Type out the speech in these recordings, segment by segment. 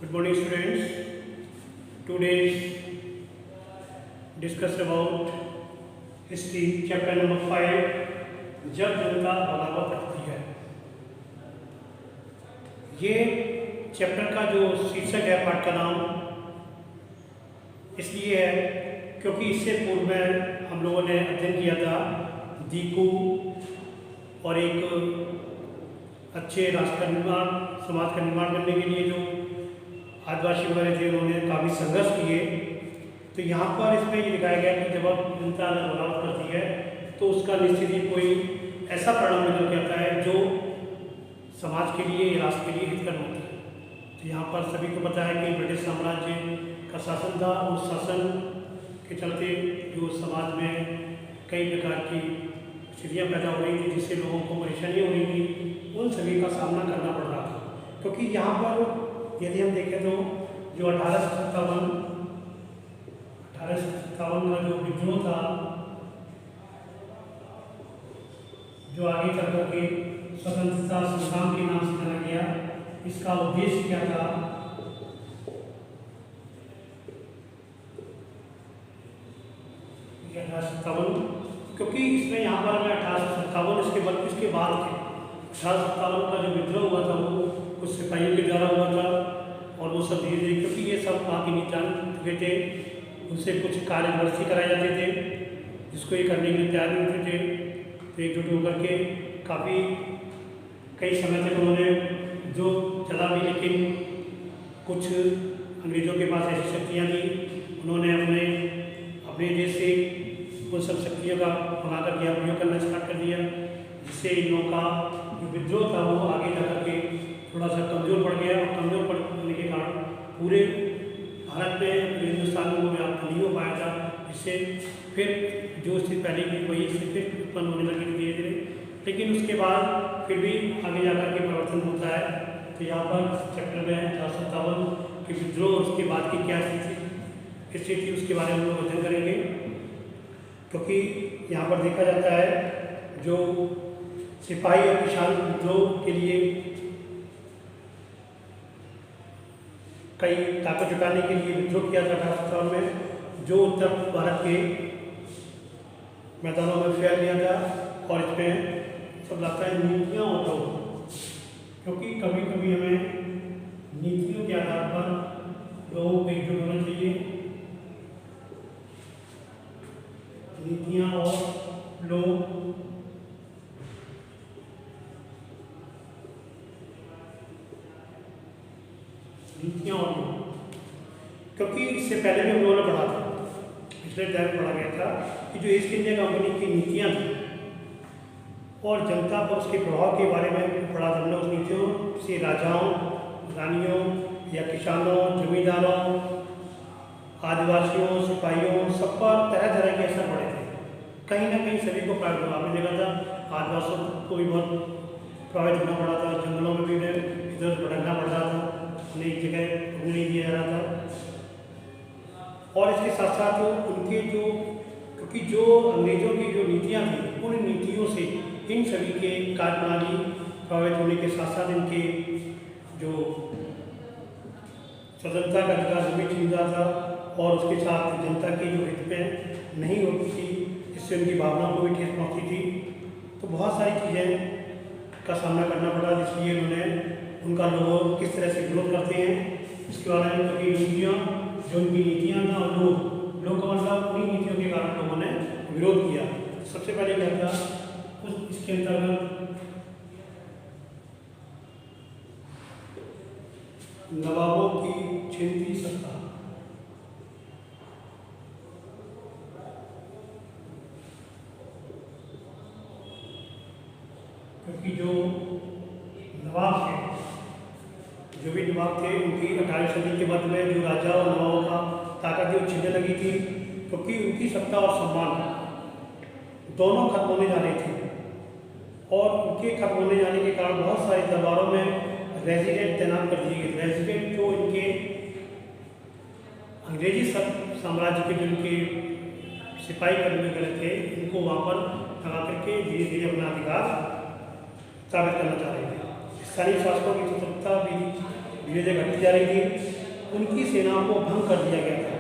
Good morning, students. Today discuss about history, chapter number 5. जब जनता बगावत करती है। ये चैप्टर का जो शीर्षक है, पाठ का नाम इसलिए है क्योंकि इससे पूर्व में हम लोगों ने अध्ययन किया था दीकू और एक अच्छे राष्ट्र का निर्माण, समाज का निर्माण करने के लिए जो आदिवासी वगैरह थे उन्होंने काफ़ी संघर्ष किए। तो यहाँ पर इसमें ये दिखाया गया कि जब जनता बगावत करती है तो उसका निश्चित ही कोई ऐसा परिणाम निकल के आता है जो समाज के लिए, राष्ट्र के लिए हितकर होता है। तो यहाँ पर सभी को पता है कि ब्रिटिश साम्राज्य का शासन था। उस शासन के चलते जो समाज में कई प्रकार की स्थितियाँ पैदा हो रही थी जिससे लोगों को परेशानी हो रही थी, उन सभी का सामना करना पड़ रहा था। क्योंकि यहाँ पर यदि हम देखें तो जो 1857 का जो विद्रोह था, जो आगे चल करके स्वतंत्रता संग्राम के नाम से जाना गया, इसका उद्देश्य क्या था? क्योंकि इसमें यहाँ पर हमें 1857 इसके बाद थे। 1857 का जो विद्रोह हुआ था वो कुछ सिपाहियों के द्वारा हुआ था और वो सब धीरे धीरे, क्योंकि ये सब वहाँ के नहीं जान चुके थे, उनसे कुछ कार्य भर्ती कराए जाते थे जिसको ये करने के लिए तैयार नहीं होते थे। तो एकजुट होकर के काफ़ी कई समय तक उन्होंने जो चला भी, लेकिन कुछ अंग्रेज़ों के पास ऐसी शक्तियाँ थी, उन्होंने अपने देश से उन सब शक्तियों का बना करके उपयोग करना स्टार्ट कर दिया, जिससे इन लोगों का जो विद्रोह था वो आगे जा करके थोड़ा सा कमज़ोर पड़ गया। और कमज़ोर पड़ने के कारण पूरे भारत में, हिंदुस्तान में वो व्याप्त नहीं हो पाया था, जिससे फिर जो स्थिति पहले की वही स्थिति उत्पन्न होने लगी धीरे धीरे। लेकिन उसके बाद फिर भी आगे जा कर के परिवर्तन होता है। तो यहाँ पर चैप्टर में 1857 के विद्रोह, उसके बाद की क्या स्थिति उसके बारे में हम लोग अध्ययन करेंगे। क्योंकि यहाँ पर देखा जाता है जो सिपाही और किसान विद्रोह के लिए कई ताकत जुटाने के लिए विद्रोह किया था 1857 में, जो उत्तर भारत के मैदानों में फैल गया था। और इसमें सब लगता है नीतियाँ और लोग, क्योंकि कभी कभी हमें नीतियों के आधार पर लोगों को एकजुट होना चाहिए। नीतियाँ और लोग, नीतियाँ और लोग, क्योंकि इससे पहले भी हम लोगों ने पढ़ा था, पिछले टाइम में पढ़ा गया था कि जो ईस्ट इंडिया कंपनी की नीतियाँ थी और जनता पर उसके प्रभाव के बारे में पढ़ा था। हमने उस नीतियों से राजाओं, रानियों या किसानों, जमींदारों, आदिवासियों, सिपाहियों, सब पर तरह तरह के असर पड़े थे। कहीं ना कहीं सभी को प्रभावित देखा था। आदिवासियों को भी बहुत प्रभावित होना पड़ा था, जंगलों में भी इधर भटकना पड़ रहा था, उन्हें एक जगह रुकने नहीं दिया जा रहा था। और इसके साथ साथ उनके क्योंकि जो अंग्रेज़ों की जो नीतियाँ थी, उन नीतियों से इन सभी के कार्यप्रणाली प्रभावित होने के साथ साथ इनके जो स्वतंत्रता का अधिकार भी छीन रहा था और उसके साथ जनता की जो हित में नहीं होती थी, इससे उनकी भावनाओं को भी ठेस पहुँचती थी। तो बहुत सारी चीज़ें का सामना करना पड़ा, जिसलिए उन्होंने उनका लोग किस तरह से विरोध करते हैं इसके बारे में। क्योंकि नीतियाँ, जो उनकी नीतियाँ था, लोग का मतलब उन्हीं नीतियों के कारण लोगों ने विरोध किया। सबसे पहले क्या था, इसके अंतर्गत नवाबों की छिनती सत्ता। क्योंकि जो नवाब थे, जो भी नवाब थे, उनकी 18वीं सदी के बाद में जो राजा और नवाबों का ताकत वो छिनने लगी थी, क्योंकि उनकी सत्ता और सम्मान दोनों खत्म होने जा रहे थे। और उनके खत्म होने जाने के कारण बहुत सारे दरबारों में रेजिडेंट तैनात कर दिए गए। रेजिडेंट जो इनके अंग्रेजी साम्राज्य के जो इनके सिपाही करने गए थे, इनको वहाँ पर लगा करके धीरे धीरे अपना अधिकार साबित करना चाह रहे थे। स्थानीय शासकों की स्वतंत्रता धीरे धीरे घटती जा रही थी, उनकी सेनाओं को भंग कर दिया गया था।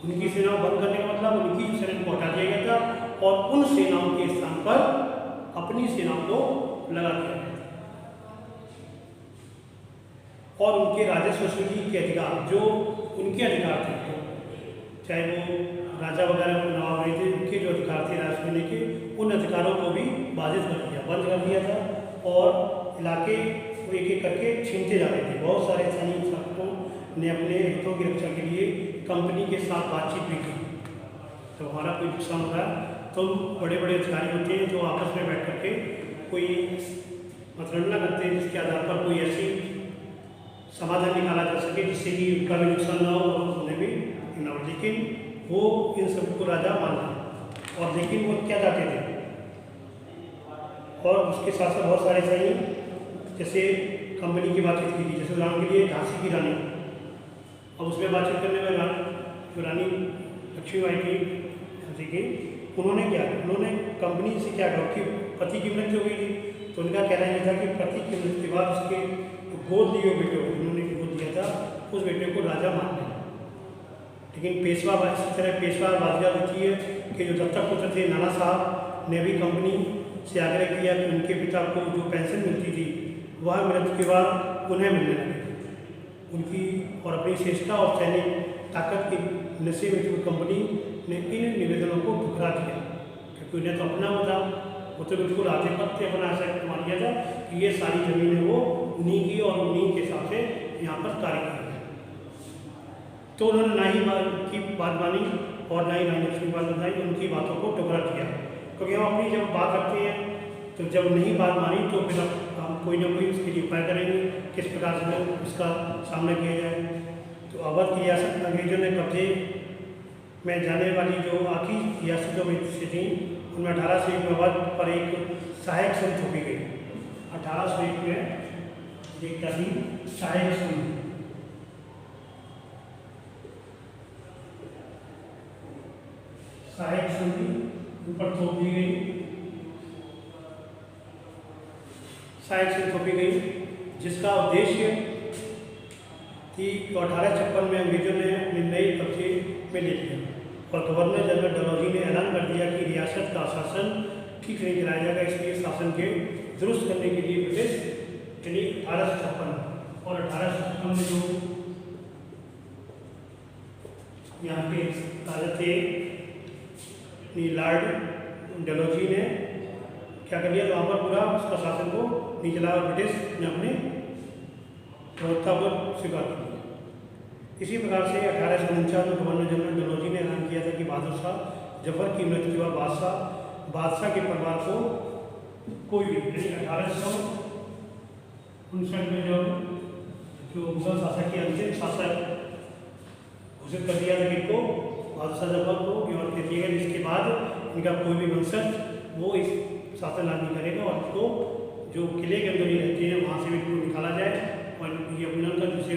उनकी सेनाओं भंग करने का मतलब उनकी सेना को हटा दिया गया था और उन सेनाओं के स्थान पर अपनी सेनाओं को लगा दिया गया था। और उनके राजस्व वसूली के अधिकार, जो उनके अधिकार थे, चाहे वो राजा वगैरह नवाब रहे थे, उनके जो अधिकार थे राजस्व लेने के, उन अधिकारों को भी बाधित कर दिया, बंद कर दिया था और इलाके को एक एक करके छीनते जा रहे थे। बहुत सारे सैनिक शासकों ने अपने हितों की रक्षा के लिए कंपनी के साथ बातचीत भी की। तो हमारा कोई नुकसान हो रहा है तो बड़े बड़े अधिकारी होते हैं जो आपस में बैठ करके कोई मतगणना करते हैं जिसके आधार पर कोई ऐसी समाधान निकाला जा सके जिससे कि उनका भी नुकसान ना हो और उन्हें भी ना हो। लेकिन वो इन सबको राजा मान रहे और लेकिन वो क्या चाहते थे, और उसके साथ साथ बहुत सारे सही जैसे कंपनी की बातचीत की थी, जैसे उदाहरण के लिए झांसी की रानी। अब उसमें बातचीत करने में रानी लक्ष्मीबाई की झांसी की, उन्होंने क्या, उन्होंने कंपनी से क्या कहा कि पति की मृत्यु हो गई थी, तो उनका कहना यह था कि पति की मृत्यु के बाद उसके गोद लिए बेटे को उन्होंने गोद दिया था, उस बेटे को राजा मान लिया। लेकिन पेशवा इसी तरह पेशवा बात होती है कि जो दत्तक पुत्र थे नाना साहब ने भी कंपनी से आग्रह किया कि उनके पिता को जो पेंशन मिलती थी वह मृत्यु के बाद उन्हें मिलने लगी। उनकी और अपनी श्रेष्ठता और सैनिक ताकत के नशे में जो कंपनी ने इन निवेदनों को ठुकरा दिया, क्योंकि उन्हें तो अपना होता, वो तो बिल्कुल आधिपत्य अपना ऐसा मान लिया था कि ये सारी जमीनें वो उन्हीं की और उन्हीं के हिसाब से यहाँ पर कार्य किया। तो उन्होंने ना ही की बात मानी और ना ही रानी लक्ष्मीबाई बताई, उनकी बातों को टुकड़ा किया। क्योंकि हम अपनी जब बात रखते हैं तो जब नहीं बात मानी तो फिर हम कोई ना कोई उसके लिए उपाय करेंगे किस प्रकार से उसका सामना किया जाए। तो अवध की रियासत अंग्रेजों ने कब्जे में जाने वाली जो आखिरी रियासतों में से थी, उनमें 1801 में अवध पर एक सहायक संघ थोपी गई। 1801 में एक क्या थी, सहायक संघ। सहायक संधि ऊपर थोप दी गई, सहायक संधि थोपी गई, जिसका उद्देश्य थी 1856 में अंग्रेजों ने अपने नए कब्जे में ले लिया और गवर्नर जनरल डलहौजी ने ऐलान कर दिया कि रियासत का शासन ठीक नहीं चलाया जाएगा, इसलिए शासन के दुरुस्त करने के लिए ब्रिटिश यानी 1856 और 1856 में जो यहाँ के राजा थे लॉर्ड डलहौजी ने क्या कर लिया, तो वहाँ पर पूरा उसका शासन को नहीं चलाया और ब्रिटिश ने अपने प्रभुत्ता को स्वीकार कर लिया। इसी प्रकार से 1849 में गवर्नर जनरल डलहौजी ने ऐलान किया था कि बहादुर शाह जफर की मृत्यु के बाद बादशाह के परिवार को कोई भी 1859 में जो मुगल शासक के अंतिम शासक घोषित कर दिया था कि इनको बादशाह जफर को गिरफ्तार कर दिया गया, जिसके बाद इनका कोई भी वंशज वो इस शासन राज नहीं करेगा और इनको जो किले के अंदर ही रहते हैं वहाँ से भी इनको निकाला जाए और ये अपना का दूसरे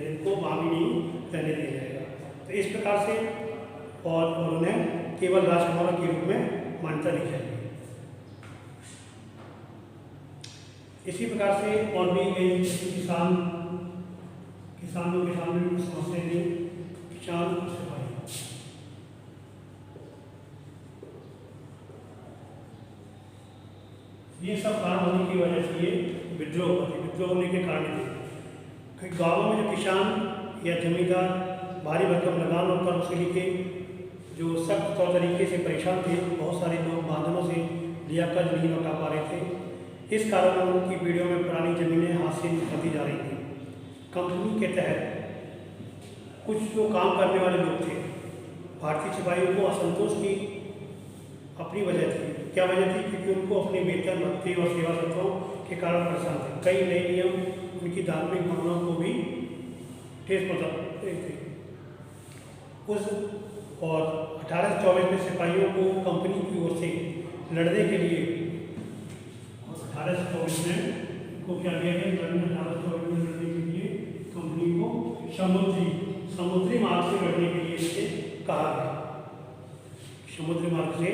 इनको वहाँ भी नहीं रहने दिया जाएगा। तो इस प्रकार से और उन्हें केवल राजकुमारों के रूप में मान्यता दी जाएगी। इसी प्रकार से और भी किसानों के सामने भी समस्या थी, किसान ये सब कारण होने की वजह से ये विद्रोह होने के कारण थे। गाँवों में जो किसान या जमींदार भारी भरकम लगान और कर्ज से लेके जो सख्त तौर तरीके से परेशान थे, बहुत सारे लोग बांधनों से लिया कर्ज नहीं लौटा पा रहे थे। इस कारण उनकी पीढ़ियों में पुरानी ज़मीनें हाथ से निकलती जा रही थी। कंपनी के तहत कुछ जो काम करने वाले लोग थे, भारतीय सिपाहियों को असंतोष की अपनी वजह थी। क्या वजह थी? क्योंकि उनको अपने वेतन भत्ते और सेवा सत्रों के कारण परेशान थे। कई नए नियम उनकी धार्मिक भावनाओं को भी ठेस पहुँचाते थे। उस और 1824 में सिपाहियों को कंपनी की ओर से लड़ने के लिए 1824 में को क्या किया गया, 1824 में लड़ने के लिए कंपनी को समुद्री मार्ग से लड़ने के लिए इसे कहा गया। समुद्री मार्ग से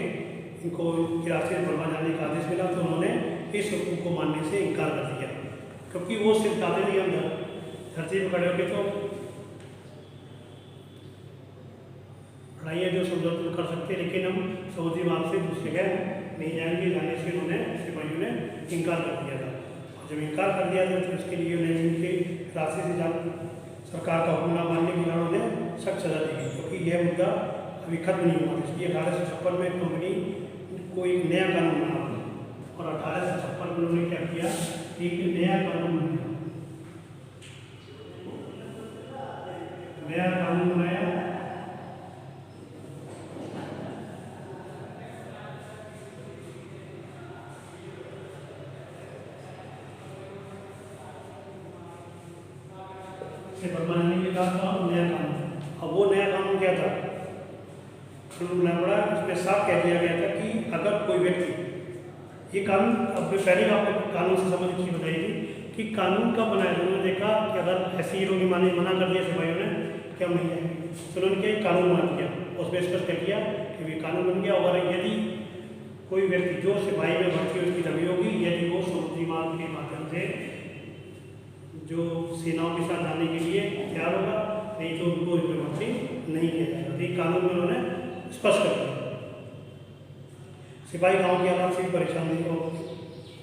इनको के रास्ते से बर्मा जाने का आदेश मिला, तो उन्होंने इस हुक्म को मानने से इनकार कर दिया, क्योंकि वो सिर्फ चाहते थे अंदर धरती पर खड़े होकर तो लड़ाइयाँ जो समझौते कर सकते हैं, लेकिन हम सऊदी मार्ग से दूसरी जगह नहीं जाएंगे, जाने से उन्होंने सिपाहियों ने इनकार कर दिया था। और जब इनकार कर दिया था तो उसके लिए उन्हें उनके रास्ते से जब सरकार का हुक्म न मानने के कारण उन्हें सख्त सजा दी गई, क्योंकि यह मुद्दा अभी खत्म नहीं हुआ। इसलिए 1856 में कंपनी को एक नया कानून बना और 1856 में उन्होंने क्या किया, एक नया कानून बनाया। बनाने के बाद नया कानून, अब वो नया कानून क्या था, बनाना पड़ा। उसमें साफ कह दिया गया था कि अगर कोई व्यक्ति, ये कानून अब पहले आपको कानून से संबंधित चीज बताई थी कि कानून कब बनाया। उन्होंने देखा कि अगर ऐसी लोग मना कर दिया सिपाहियों ने क्या नहीं है, तो उन्होंने क्या कानून बना दिया। उसमें स्पष्ट कह दिया कि ये कानून बन गया, और यदि कोई व्यक्ति जो सिपाही में भर्ती उसकी तभी होगी यदि वो समुद्री मार्ग के माध्यम से जो सेनाओं के साथ जाने के लिए तैयार होगा, नहीं तो उनको इसमें भर्ती नहीं किया जाएगा। तो ये कानून में उन्होंने स्पष्ट कर दिया। सिपाही गांव के हालात से भी परेशान नहीं हो,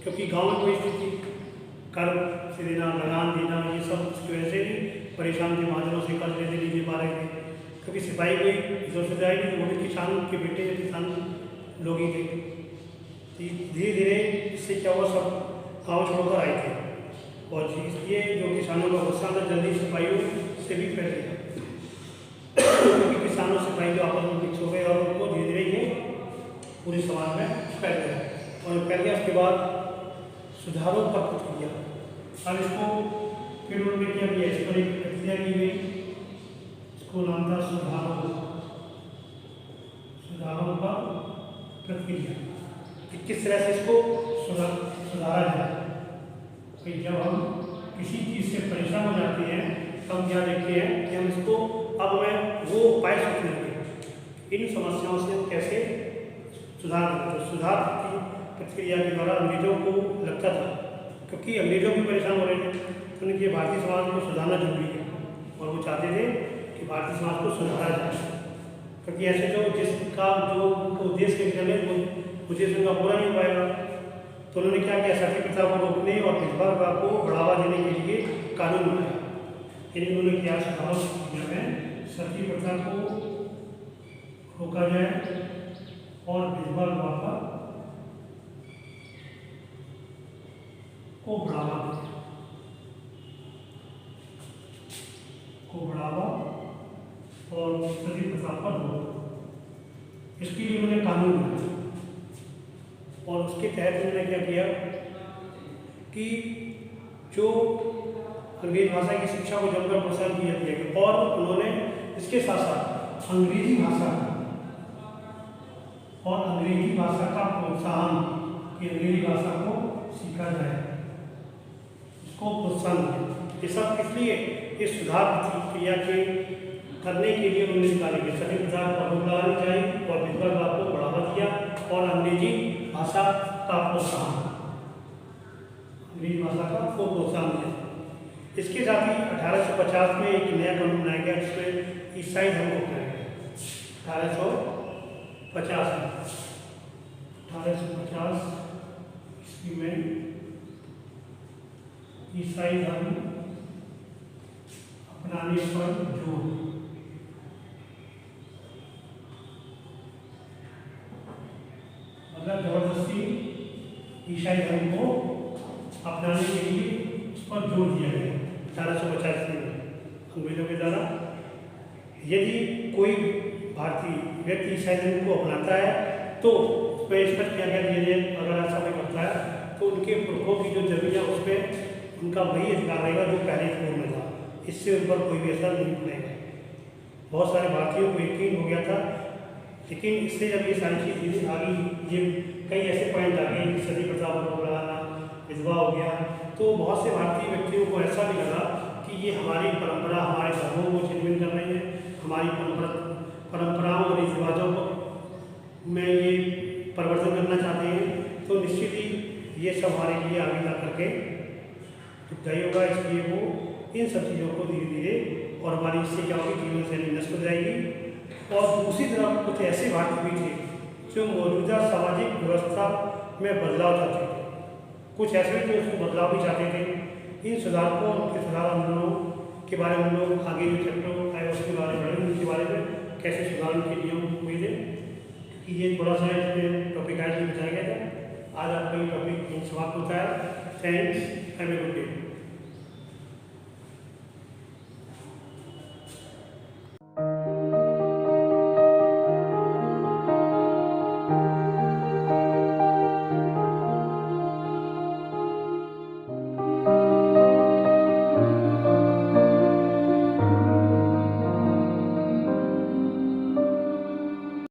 क्योंकि गांव में कोई स्थिति कर से देना, लगान देना, ये सब उसकी वजह से भी परेशान थे। महाजनों से कर्ज लेते नहीं दे पा रहे थे, क्योंकि सिपाही कोई जोर से जाएगी तो वो भी किसान के बेटे किसान लोग ही थे। धीरे धीरे इससे क्या हुआ, सब गाँव छोड़कर आए थे, और इसलिए जो किसानों का गुस्सा था जल्दी सिपाहियों से भी फैल गया, क्योंकि किसानों सिपाही जो आपस में मिक्स हो गए और उनको धीरे धीरे ये पूरे समाज में फैल गया। और फैल गया उसके बाद सुधारों पर प्रक्रिया, अब इसको फिर उन्होंने क्या किया, इस पर एक प्रक्रिया की गई, इसको नाम था सुधारों पर प्रक्रिया, कि किस तरह से इसको सुधारा जाए। कि जब हम किसी चीज़ से परेशान हो जाते हैं तो हम क्या देखते हैं कि हम इसको अब हमें वो उपाय सोचने लगे, इन समस्याओं से हम कैसे सुधार करते। तो सुधार की प्रक्रिया के द्वारा अंग्रेजों को लगता था, क्योंकि अंग्रेजों भी परेशान हो रहे थे, तो उनके भारतीय समाज को सुधारना जरूरी है, और वो चाहते थे कि भारतीय समाज को सुधारा जाए, क्योंकि ऐसे जो जिसका जो उद्देश्य के चले वो उद्देश्य उनका पूरा नहीं हो पाएगा। तो उन्होंने क्या किया, सती प्रथा को रोकने और विधवा विवाह को बढ़ावा देने के लिए कानून बनाया। इन्होंने क्या सुधारों में सती प्रथा को रोका जाए और विधवा विवाह को बढ़ावा और सती प्रथा पर रोक, इसके लिए उन्होंने कानून बनाया। और उसके तहत उन्होंने क्या किया कि जो अंग्रेजी भाषा की शिक्षा को जमकर प्रोत्साहन किया गया, और उन्होंने इसके साथ साथ अंग्रेजी भाषा का प्रोत्साहन, कि अंग्रेजी भाषा को सीखा जाए, इसको प्रोत्साहन दिया। ये सब किस लिए, इस सुधार प्रक्रिया के करने के लिए उन्होंने निकाले गए। सभी प्रथा पर रोक लगानी चाहिए और विधवा विवाह को बढ़ावा दिया, और अंग्रेजी भाषा का प्रोत्साहन, अंग्रेजी भाषा का को प्रोत्साहन दिया। इसके साथ ही 1850 में एक नया कानून बनाया गया, जिसमें ईसाई धर्म को अपनाया गया। 1850 ईस्वी में ईसाई धर्म अपनाने पर जोर, मतलब जबरदस्ती ईसाई धर्म को अपनाने के लिए उस पर जोर दिया गया 1850 में अंग्रेजों के द्वारा। यदि कोई भारतीय व्यक्ति ईसाई धर्म को अपनाता है तो उसमें स्पष्ट किया गया, अगर ऐसा कोई करता है तो उनके पुरखों की जो जमीन है उस पर उनका वही अधिकार रहेगा जो पहले पूर्व में था, इससे उन पर कोई भी असर नहीं पड़ेगा। बहुत सारे भारतीयों को यकीन हो गया था, लेकिन इससे जब ये सारी चीज़ धीरे आ गई, ये कई ऐसे पॉइंट आ गए, सती प्रथा को रोक लगाना, विधवा हो गया, तो बहुत से भारतीय व्यक्तियों को ऐसा भी लगा कि ये हमारी परंपरा, हमारे धर्मों को छिन्न कर रही है, हमारी परंपराओं और रिवाज रिवाजों में ये परिवर्तन करना चाहते हैं। तो निश्चित ही ये सब हमारे लिए आगे ला करके दुखदायी होगा, इसलिए वो इन सब चीज़ों को धीरे धीरे, और हमारी इससे क्या होगी, जीवन शैली नष्ट हो जाएगी। और दूसरी तरफ कुछ ऐसे भारतीय भी थे जो मौजूदा सामाजिक व्यवस्था में बदलाव चाहते थे, कुछ ऐसे भी थे उसको बदलाव भी चाहते थे। इन सुधारकों और उनके सुधार आंदोलनों के बारे में हम लोग आगे जो चैप्टर आए उसके बारे में पढ़ेंगे, उनके बारे में कैसे सुधार के नियम हुए थे, कि ये थोड़ा सा टॉपिक